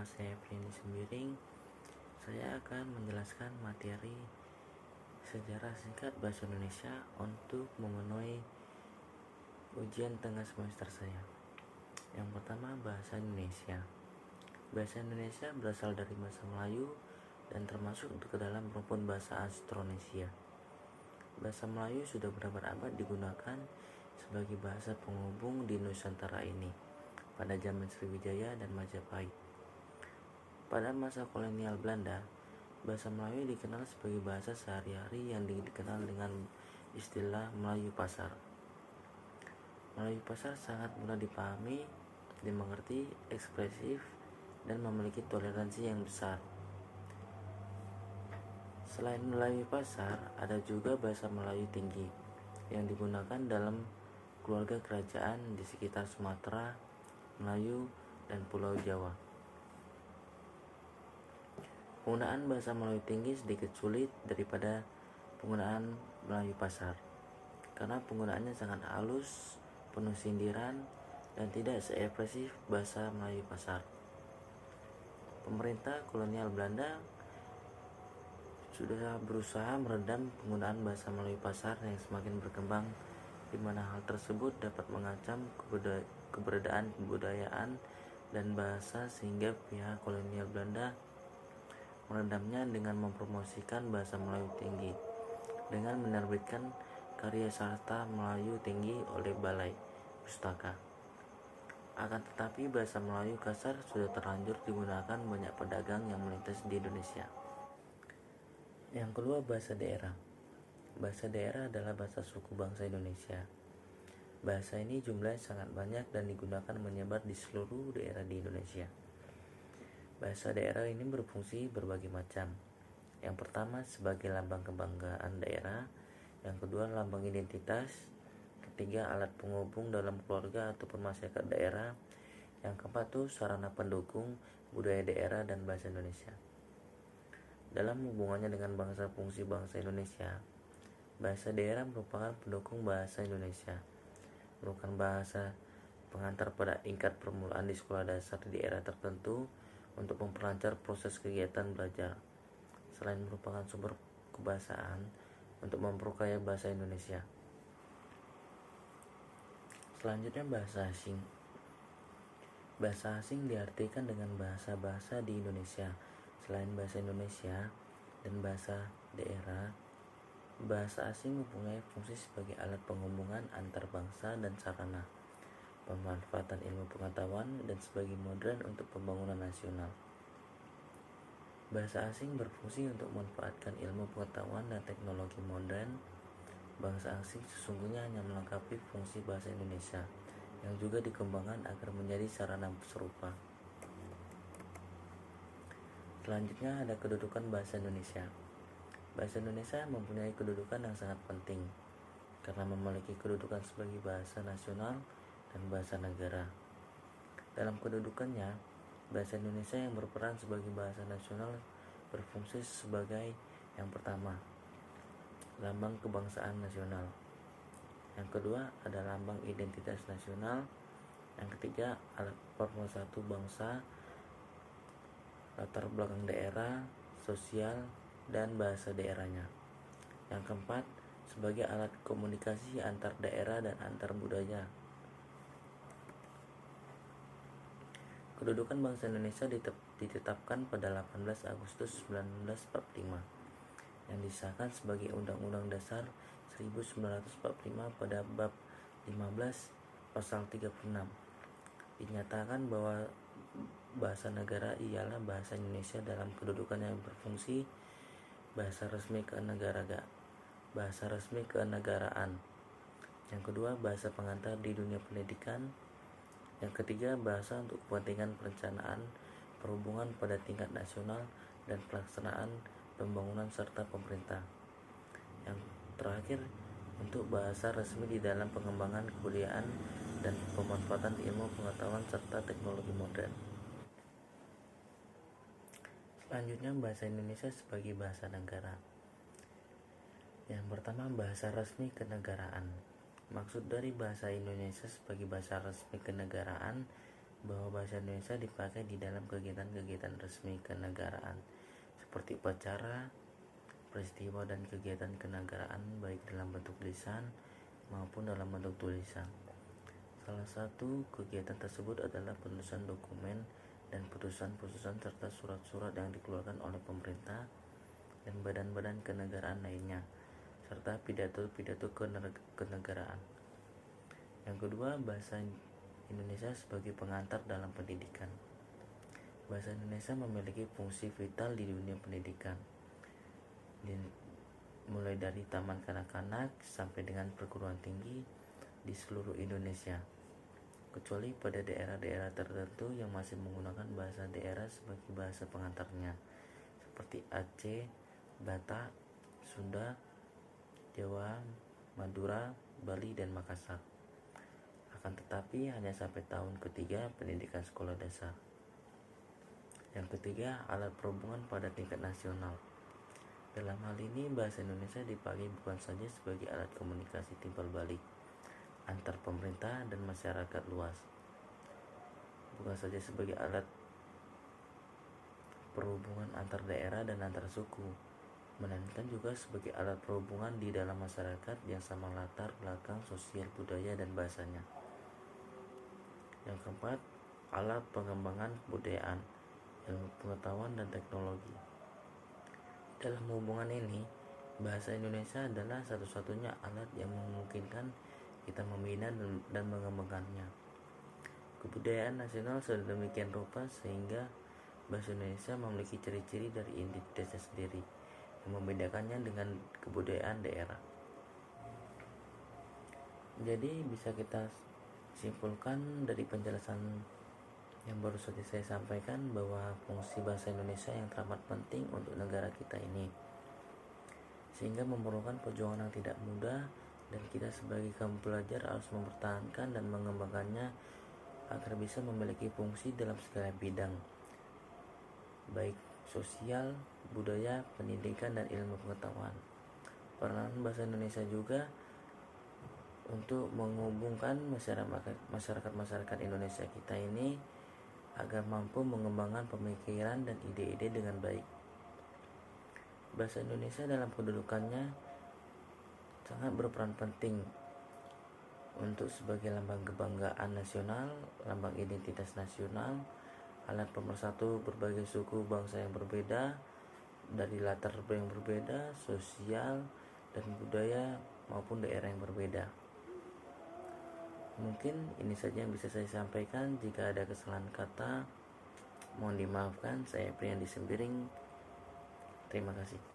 saya Prindi Sembiring. Saya akan menjelaskan materi sejarah singkat bahasa Indonesia untuk memenuhi ujian tengah semester saya. Yang pertama, bahasa Indonesia. Bahasa Indonesia berasal dari bahasa Melayu dan termasuk ke dalam rumpun bahasa Austronesia. Bahasa Melayu sudah berabad-abad digunakan sebagai bahasa penghubung di Nusantara ini pada zaman Sriwijaya dan Majapahit. Pada masa kolonial Belanda, bahasa Melayu dikenal sebagai bahasa sehari-hari yang dikenal dengan istilah Melayu Pasar. Melayu Pasar sangat mudah dipahami, dimengerti, ekspresif, dan memiliki toleransi yang besar. Selain Melayu Pasar, ada juga bahasa Melayu Tinggi yang digunakan dalam keluarga kerajaan di sekitar Sumatera, Melayu, dan Pulau Jawa. Penggunaan bahasa Melayu Tinggi sedikit sulit daripada penggunaan Melayu Pasar karena penggunaannya sangat halus, penuh sindiran, dan tidak seekspresif bahasa Melayu Pasar. Pemerintah kolonial Belanda sudah berusaha meredam penggunaan bahasa Melayu Pasar yang semakin berkembang, di mana hal tersebut dapat mengancam keberadaan kebudayaan dan bahasa, sehingga pihak kolonial Belanda meredamnya dengan mempromosikan bahasa Melayu Tinggi dengan menerbitkan karya sastra Melayu Tinggi oleh Balai Pustaka. Akan tetapi bahasa Melayu kasar sudah terlanjur digunakan banyak pedagang yang melintas di Indonesia. Yang kedua, bahasa daerah. Bahasa daerah adalah bahasa suku bangsa Indonesia. Bahasa ini jumlahnya sangat banyak dan digunakan menyebar di seluruh daerah di Indonesia. Bahasa daerah ini berfungsi berbagai macam. Yang pertama, sebagai lambang kebanggaan daerah. Yang kedua, lambang identitas. Ketiga, alat penghubung dalam keluarga ataupun masyarakat daerah. Yang keempat itu sarana pendukung budaya daerah dan bahasa Indonesia. Dalam hubungannya dengan bangsa fungsi bangsa Indonesia, bahasa daerah merupakan pendukung bahasa Indonesia, merupakan bahasa pengantar pada tingkat permulaan di sekolah dasar di daerah tertentu untuk memperlancar proses kegiatan belajar, selain merupakan sumber kebahasaan untuk memperkaya bahasa Indonesia. Selanjutnya, bahasa asing. Bahasa asing diartikan dengan bahasa-bahasa di Indonesia. Selain bahasa Indonesia dan bahasa daerah, bahasa asing mempunyai fungsi sebagai alat penghubungan antar bangsa dan sarana pemanfaatan ilmu pengetahuan dan sebagai modern untuk pembangunan nasional. Bahasa asing berfungsi untuk memanfaatkan ilmu pengetahuan dan teknologi modern. Bahasa asing sesungguhnya hanya melengkapi fungsi bahasa Indonesia yang juga dikembangkan agar menjadi sarana serupa. Selanjutnya ada kedudukan bahasa Indonesia. Bahasa Indonesia mempunyai kedudukan yang sangat penting karena memiliki kedudukan sebagai bahasa nasional dan bahasa negara. Dalam kedudukannya, bahasa Indonesia yang berperan sebagai bahasa nasional berfungsi sebagai yang pertama, lambang kebangsaan nasional. Yang kedua ada lambang identitas nasional. Yang ketiga, alat pemersatu bangsa, latar belakang daerah, sosial, dan bahasa daerahnya. Yang keempat, sebagai alat komunikasi antar daerah dan antar budaya. Kedudukan bangsa Indonesia ditetapkan pada 18 Agustus 1945 yang disahkan sebagai Undang-Undang Dasar 1945 pada bab 15 pasal 36. Dinyatakan bahwa bahasa negara ialah bahasa Indonesia dalam kedudukan yang berfungsi bahasa resmi kenegaraan. Yang kedua, bahasa pengantar di dunia pendidikan. Yang ketiga, bahasa untuk kepentingan perencanaan perhubungan pada tingkat nasional dan pelaksanaan pembangunan serta pemerintah. Yang terakhir, untuk bahasa resmi di dalam pengembangan kebudayaan dan pemanfaatan ilmu pengetahuan serta teknologi modern. Selanjutnya, bahasa Indonesia sebagai bahasa negara. Yang pertama, bahasa resmi kenegaraan. Maksud dari bahasa Indonesia sebagai bahasa resmi kenegaraan bahwa bahasa Indonesia dipakai di dalam kegiatan-kegiatan resmi kenegaraan seperti upacara, peristiwa dan kegiatan kenegaraan baik dalam bentuk lisan maupun dalam bentuk tulisan. Salah satu kegiatan tersebut adalah penulisan dokumen dan putusan-putusan serta surat-surat yang dikeluarkan oleh pemerintah dan badan-badan kenegaraan lainnya, serta pidato-pidato kenegaraan. Yang kedua, bahasa Indonesia sebagai pengantar dalam pendidikan. Bahasa Indonesia memiliki fungsi vital di dunia pendidikan, mulai dari taman kanak-kanak sampai dengan perguruan tinggi di seluruh Indonesia, kecuali pada daerah-daerah tertentu yang masih menggunakan bahasa daerah sebagai bahasa pengantarnya, seperti Aceh, Batak, Sunda, Jawa, Madura, Bali, dan Makassar. Akan tetapi hanya sampai tahun ketiga pendidikan sekolah dasar. Yang ketiga, alat perhubungan pada tingkat nasional. Dalam hal ini, bahasa Indonesia dipakai bukan saja sebagai alat komunikasi timbal balik antar pemerintah dan masyarakat luas, bukan saja sebagai alat perhubungan antar daerah dan antar suku, melainkan juga sebagai alat perhubungan di dalam masyarakat yang sama latar belakang sosial, budaya, dan bahasanya. Yang keempat, alat pengembangan kebudayaan, ilmu pengetahuan, dan teknologi. Dalam hubungan ini, bahasa Indonesia adalah satu-satunya alat yang memungkinkan kita membina dan mengembangkannya. Kebudayaan nasional sedemikian rupa sehingga bahasa Indonesia memiliki ciri-ciri dari identitasnya sendiri yang membedakannya dengan kebudayaan daerah. Jadi bisa kita simpulkan dari penjelasan yang baru saja saya sampaikan bahwa fungsi bahasa Indonesia yang teramat penting untuk negara kita ini, sehingga memerlukan perjuangan yang tidak mudah, dan kita sebagai kaum pelajar harus mempertahankan dan mengembangkannya agar bisa memiliki fungsi dalam segala bidang, baik sosial, budaya, pendidikan, dan ilmu pengetahuan. Peranan bahasa Indonesia juga untuk menghubungkan masyarakat Indonesia kita ini agar mampu mengembangkan pemikiran dan ide-ide dengan baik. Bahasa Indonesia dalam kedudukannya sangat berperan penting untuk sebagai lambang kebanggaan nasional, lambang identitas nasional, alat pemersatu berbagai suku bangsa yang berbeda dari latar yang berbeda, sosial dan budaya maupun daerah yang berbeda. Mungkin ini saja yang bisa saya sampaikan. Jika ada kesalahan kata, mohon dimaafkan. Saya Priandi Sembiring. Terima kasih.